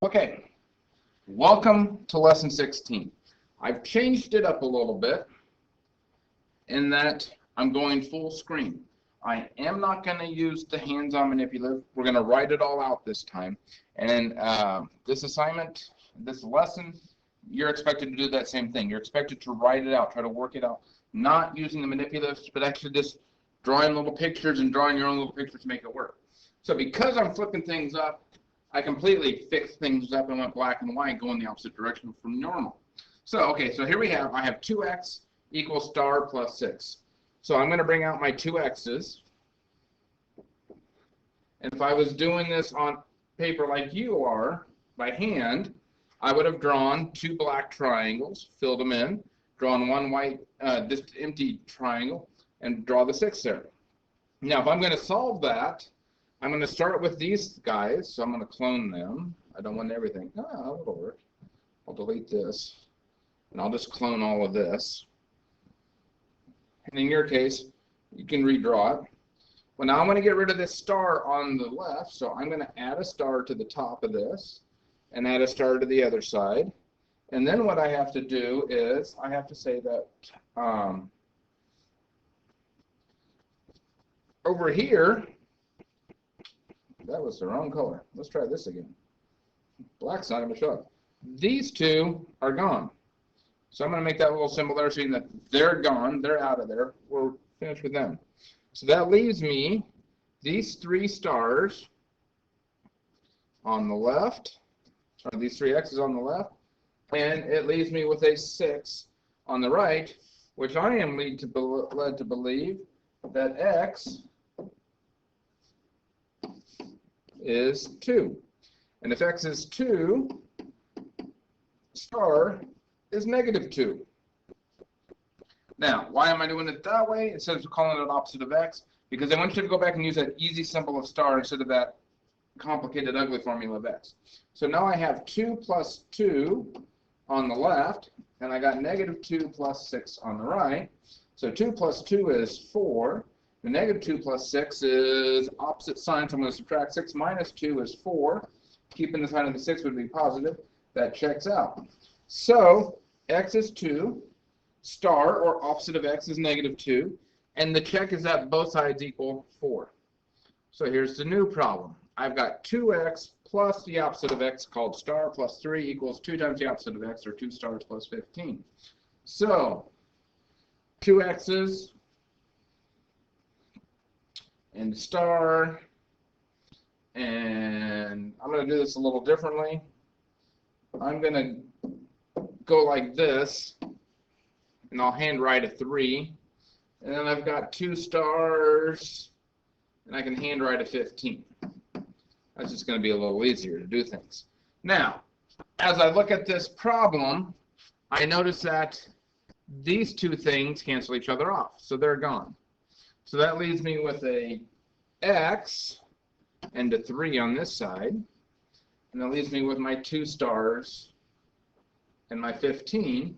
Okay, welcome to lesson 16. I've changed it up a little bit in that I'm going full screen. I am not going to use the hands-on manipulative. We're going to write it all out this time. And this assignment, this lesson, you're expected to do that same thing. You're expected to write it out, try to work it out, not using the manipulatives, but actually just drawing little pictures and drawing your own little pictures to make it work. So because I'm flipping things up, I completely fixed things up and went black and white, going the opposite direction from normal. So, okay, so here I have 2x equals star plus 6. So I'm going to bring out my 2x's. And if I was doing this on paper like you are, by hand, I would have drawn 2 black triangles, filled them in, drawn 1 white, just empty triangle, and draw the 6 there. Now, if I'm going to solve that, I'm going to start with these guys, so I'm going to clone them. I don't want everything. Oh, it'll work. I'll delete this, and I'll just clone all of this. And in your case, you can redraw it. Well, now I'm going to get rid of this star on the left, so I'm going to add a star to the top of this, and add a star to the other side. And then what I have to do is, I have to say that over here, that was the wrong color. Let's try this again. Black's not going to show up. These 2 are gone. So I'm going to make that little symbol there so that they're gone. They're out of there. We're finished with them. So that leaves me these 3 stars on the left. Or these 3 x's on the left. And it leaves me with a 6 on the right, which I am led to believe that x is 2. And if x is 2, star is -2. Now, why am I doing it that way instead of calling it opposite of x? Because I want you to go back and use that easy symbol of star instead of that complicated, ugly formula of x. So now I have 2 plus 2 on the left, and I got -2 plus 6 on the right. So 2 plus 2 is 4. The -2 plus 6 is opposite sign, so I'm going to subtract 6 minus 2 is 4. Keeping the sign of the 6 would be positive. That checks out. So x is 2, star, or opposite of x, is -2, and the check is that both sides equal 4. So here's the new problem. I've got 2x plus the opposite of x, called star, plus 3 equals 2 times the opposite of x, or 2 stars plus 15. So 2 x's and star, and I'm going to do this a little differently. I'm going to go like this, and I'll handwrite a 3, and then I've got 2 stars, and I can handwrite a 15. That's just going to be a little easier to do things. Now, as I look at this problem, I notice that these 2 things cancel each other off, so they're gone. So that leaves me with a x and a 3 on this side, and that leaves me with my 2 stars and my 15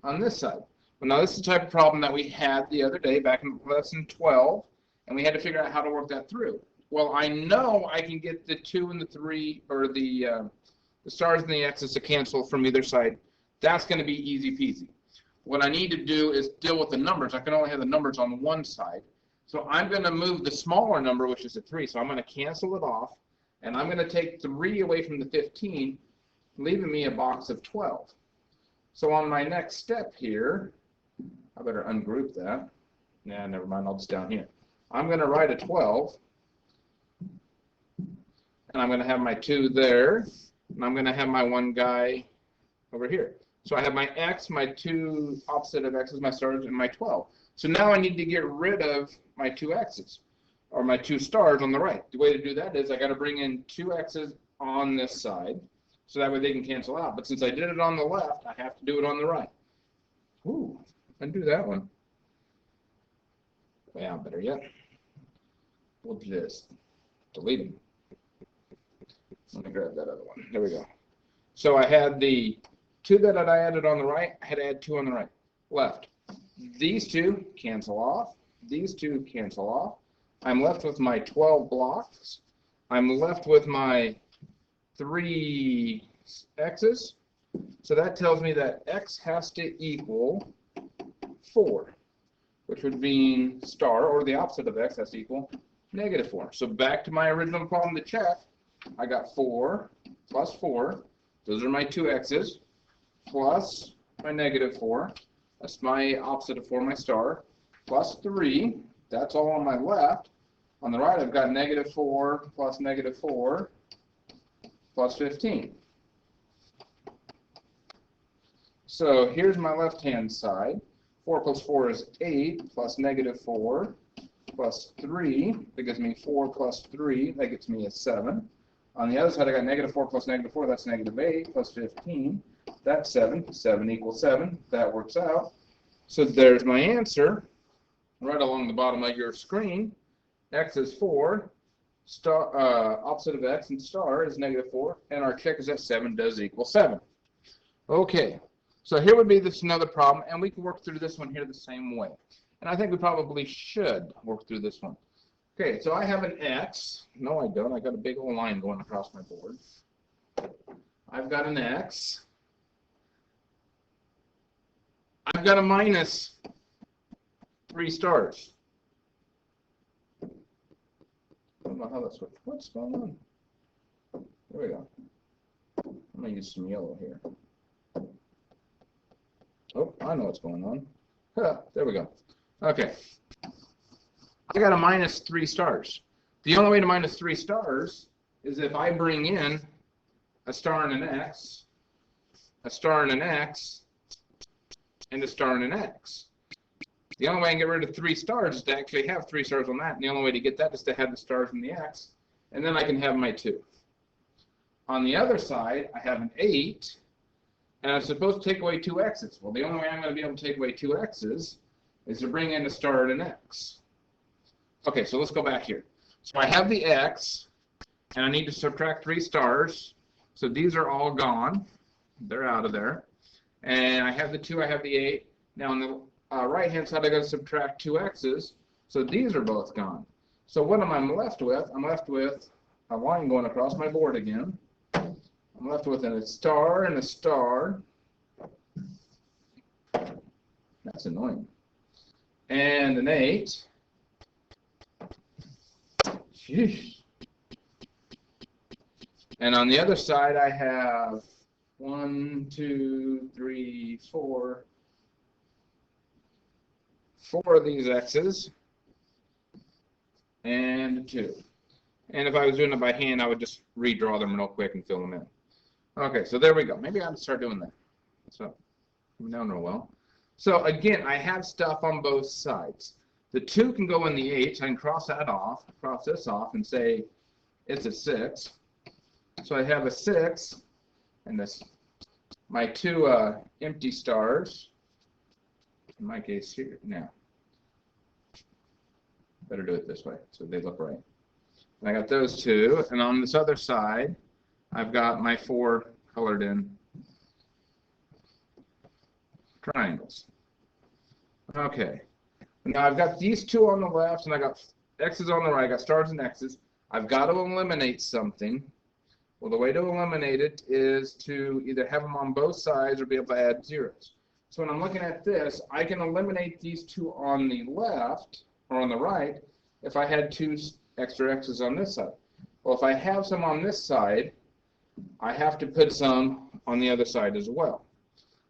on this side. Well, now this is the type of problem that we had the other day back in lesson 12, and we had to figure out how to work that through. Well, I know I can get the 2 and the 3, or the stars and the x's to cancel from either side. That's going to be easy peasy. What I need to do is deal with the numbers. I can only have the numbers on one side. So I'm going to move the smaller number, which is a 3. So I'm going to cancel it off, and I'm going to take 3 away from the 15, leaving me a box of 12. So on my next step here, I better ungroup that. Nah, never mind, I'll just down here. I'm going to write a 12, and I'm going to have my 2 there, and I'm going to have my 1 guy over here. So I have my x, my 2 opposite of x's, my stars, and my 12. So now I need to get rid of my 2 x's, or my 2 stars on the right. The way to do that is I got to bring in 2 x's on this side, so that way they can cancel out. But since I did it on the left, I have to do it on the right. Ooh, undo that one. Yeah, better yet, we'll just delete them. Let me grab that other one. There we go. So I had the 2 that I added on the right. I had to add 2 on the right. Left. These 2 cancel off. These 2 cancel off. I'm left with my 12 blocks. I'm left with my 3 x's. So that tells me that x has to equal 4, which would mean star, or the opposite of x has to equal negative 4. So back to my original problem to check, I got 4 plus 4. Those are my 2 x's, plus my negative 4. That's my opposite of 4, my star, plus 3. That's all on my left. On the right, I've got negative 4 plus negative 4 plus 15. So here's my left-hand side. 4 plus 4 is 8, plus negative 4 plus 3. That gives me 4 plus 3. That gets me a 7. On the other side, I got negative 4 plus negative 4. That's negative 8 plus 15. That's 7. 7 equals 7. That works out. So there's my answer. Right along the bottom of your screen, x is 4. Star, opposite of x and star is negative 4. And our check is that 7 does equal 7. Okay. So here would be this another problem, and we can work through this one here the same way. And I think we probably should work through this one. Okay, so I have an x. No, I don't. I got a big old line going across my board. I've got an x. I've got a minus 3 stars. I don't know how that's working. What's going on? There we go. I'm going to use some yellow here. Oh, I know what's going on. Huh, there we go. Okay. I got a minus 3 stars. The only way to minus 3 stars is if I bring in a star and an x, a star and an x, and a star and an x. The only way I can get rid of 3 stars is to actually have 3 stars on that, and the only way to get that is to have the stars and the x, and then I can have my 2. On the other side, I have an 8, and I'm supposed to take away 2 x's. Well, the only way I'm going to be able to take away 2 x's is to bring in a star and an x. Okay, so let's go back here. So I have the x, and I need to subtract 3 stars. So these are all gone. They're out of there. And I have the 2, I have the 8. Now on the right-hand side, I got to subtract 2 x's. So these are both gone. So what am I left with? I'm left with a line going across my board again. I'm left with a star and a star. That's annoying. And an 8. Sheesh. And on the other side, I have 1, 2, 3, 4. 4 of these x's. And a 2. And if I was doing it by hand, I would just redraw them real quick and fill them in. Okay, so there we go. Maybe I ought to start doing that. So, coming down real well. So again, I have stuff on both sides. The 2 can go in the 8, so I can cross that off, cross this off, and say it's a 6. So I have a 6, and this my 2 empty stars. In my case here, now. Better do it this way, so they look right. And I got those 2, and on this other side, I've got my 4 colored in triangles. Okay. Now I've got these 2 on the left, and I got x's on the right. I got stars and x's. I've got to eliminate something. Well, the way to eliminate it is to either have them on both sides or be able to add zeros. So when I'm looking at this, I can eliminate these 2 on the left or on the right if I had 2 extra x's on this side. Well, if I have some on this side, I have to put some on the other side as well.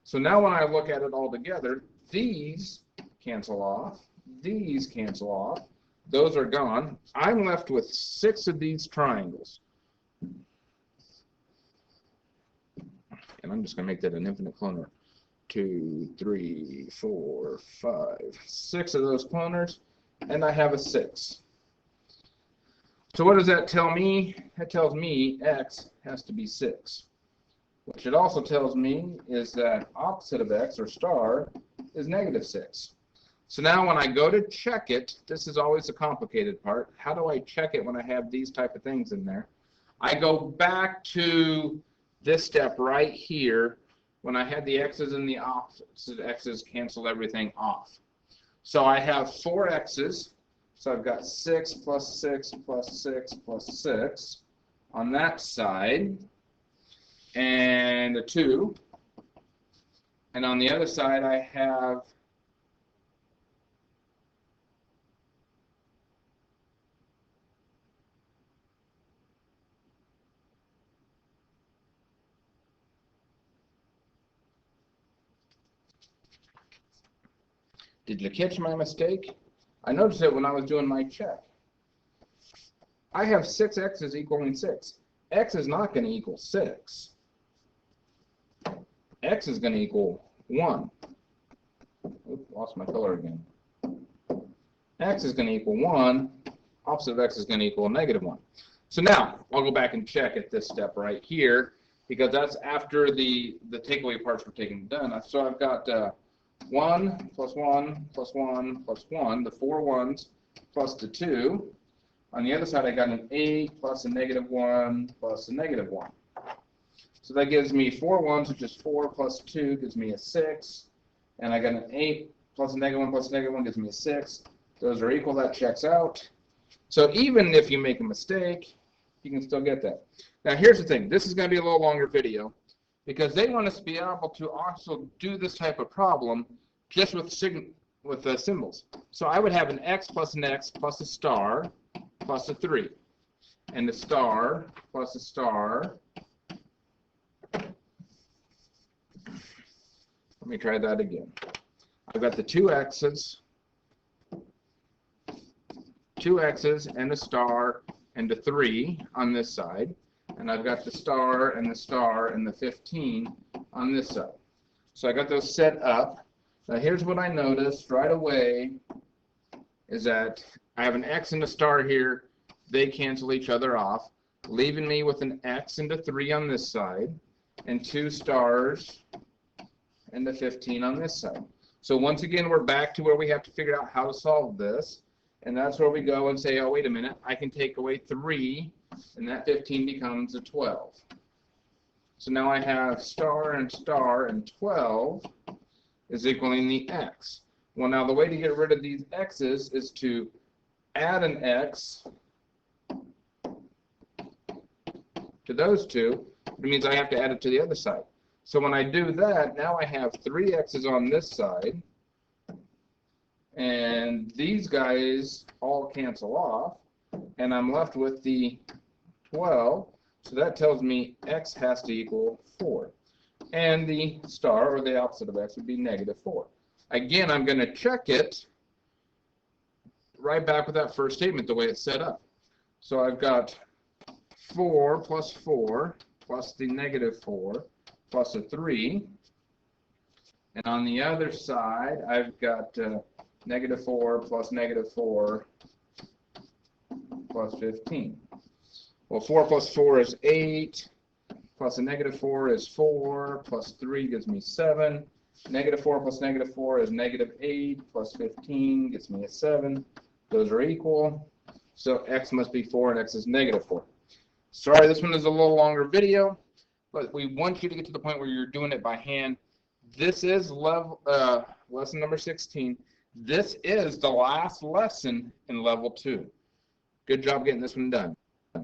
So now when I look at it all together, these cancel off, these cancel off, those are gone. I'm left with 6 of these triangles. And I'm just going to make that an infinite cloner. 2, 3, 4, 5, 6 of those cloners, and I have a 6. So what does that tell me? That tells me x has to be 6. What it also tells me is that opposite of x, or star, is negative 6. So now when I go to check it, this is always the complicated part. How do I check it when I have these type of things in there? I go back to this step right here when I had the x's and the opposite x's cancel everything off. So I have 4 x's. So I've got 6 plus 6 plus 6 plus 6 on that side. and a 2. And on the other side, I have Did you catch my mistake? I noticed it when I was doing my check. I have 6x's equaling 6. X is not going to equal 6. X is going to equal 1. Oops, lost my color again. X is going to equal 1. Opposite of x is going to equal -1. So now, I'll go back and check at this step right here, because that's after the takeaway parts were taken done. So I've got 1 plus 1 plus 1 plus 1, the 4 ones, plus the 2. On the other side, I got an 8 plus a -1 plus a -1. So that gives me 4 ones, which is 4 plus 2 gives me a 6. And I got an 8 plus a -1 plus a -1 gives me a 6. Those are equal. That checks out. So even if you make a mistake, you can still get that. Now here's the thing. This is going to be a little longer video, because they want us to be able to also do this type of problem just with symbols. So I would have an x plus an x plus a star plus a 3, and a star plus a star. Let me try that again. I've got the 2 x's and a star and a 3 on this side, and I've got the star and the 15 on this side. So I got those set up. Now here's what I noticed right away is that I have an x and a star here. They cancel each other off, leaving me with an x and a 3 on this side, and 2 stars and the 15 on this side. So once again, we're back to where we have to figure out how to solve this. And that's where we go and say, oh, wait a minute, I can take away 3, and that 15 becomes a 12. So now I have star, and 12 is equaling the x. Well, now the way to get rid of these x's is to add an x to those two. It means I have to add it to the other side. So when I do that, now I have 3 x's on this side, and these guys all cancel off, and I'm left with the 12. So that tells me x has to equal 4. And the star, or the opposite of x, would be -4. Again, I'm going to check it right back with that first statement, the way it's set up. So I've got 4 plus the -4 plus a 3. And on the other side, I've got -4 plus -4 plus 15. Well, 4 plus 4 is 8, plus a -4 is 4, plus 3 gives me 7. -4 plus -4 is -8, plus 15 gets me a 7. Those are equal. So x must be 4, and x is -4. Sorry, this one is a little longer video, but we want you to get to the point where you're doing it by hand. This is lesson number 16. This is the last lesson in level 2. Good job getting this one done.